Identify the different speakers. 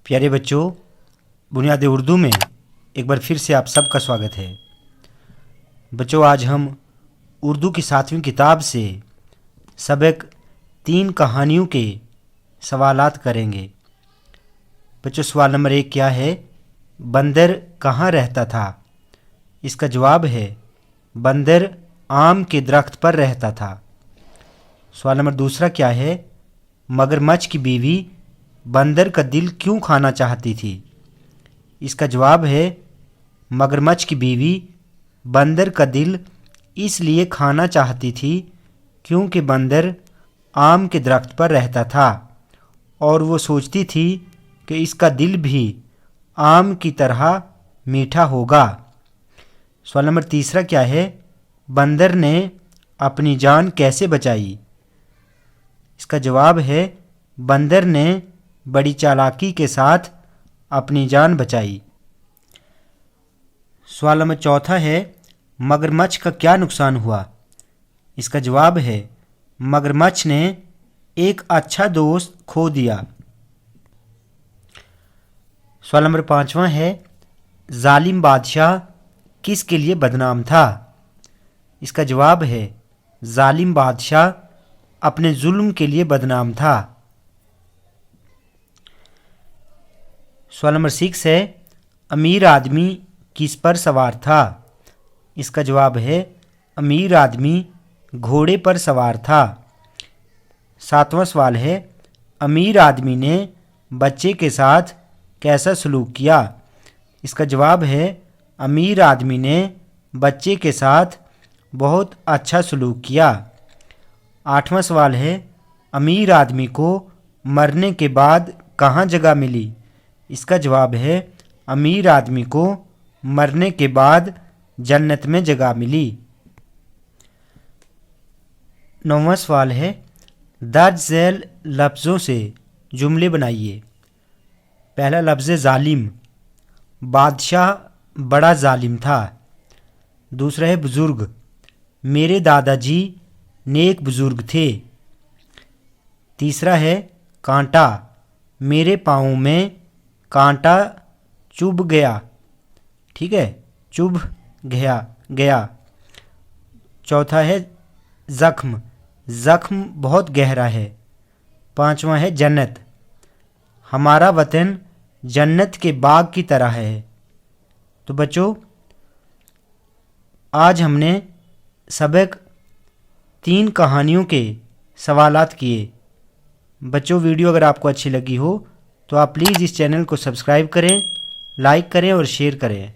Speaker 1: प्यारे बच्चों, बुनियादी उर्दू में एक बार फिर से आप सबका स्वागत है। बच्चों, आज हम उर्दू की 7वीं किताब से सबक 3 कहानियों के सवालात करेंगे। बच्चों, सवाल नंबर 1 क्या है? बंदर कहाँ रहता था? इसका जवाब है बंदर आम के दरख्त पर रहता था। सवाल नंबर 2 क्या है? मगरमच्छ की बीवी बंदर का दिल क्यों खाना चाहती थी? इसका जवाब है मगरमच्छ की बीवी बंदर का दिल इसलिए खाना चाहती थी क्योंकि बंदर आम के दरख्त पर रहता था और वो सोचती थी कि इसका दिल भी आम की तरह मीठा होगा। सवाल नंबर 3 क्या है? बंदर ने अपनी जान कैसे बचाई? इसका जवाब है बंदर ने बड़ी चालाकी के साथ अपनी जान बचाई। सवाल नंबर 4 है मगरमच्छ का क्या नुकसान हुआ? इसका जवाब है मगरमच्छ ने एक अच्छा दोस्त खो दिया। सवाल नंबर 5 है जालिम बादशाह किसके लिए बदनाम था? इसका जवाब है जालिम बादशाह अपने जुल्म के लिए बदनाम था। सवाल नंबर 6 है अमीर आदमी किस पर सवार था? इसका जवाब है अमीर आदमी घोड़े पर सवार था। 7वां सवाल है अमीर आदमी ने बच्चे के साथ कैसा सलूक किया? इसका जवाब है अमीर आदमी ने बच्चे के साथ बहुत अच्छा सलूक किया। 8वां सवाल है अमीर आदमी को मरने के बाद कहाँ जगह मिली? इसका जवाब है अमीर आदमी को मरने के बाद जन्नत में जगह मिली। 9वां सवाल है दर्ज झैल लफ्ज़ों से जुमले बनाइए। पहला लफ्ज़ जालिम, बादशाह बड़ा जालिम था। दूसरा है बुज़ुर्ग, मेरे दादाजी नेक बुज़ुर्ग थे। तीसरा है कांटा, मेरे पाँव में कांटा चुभ गया। ठीक है, चुभ गया। चौथा है ज़ख्म, ज़ख्म बहुत गहरा है। 5वां है जन्नत, हमारा वतन जन्नत के बाग की तरह है। तो बच्चों, आज हमने सबक 3 कहानियों के सवालात किए। बच्चों, वीडियो अगर आपको अच्छी लगी हो तो आप प्लीज़ इस चैनल को सब्सक्राइब करें, लाइक करें और शेयर करें।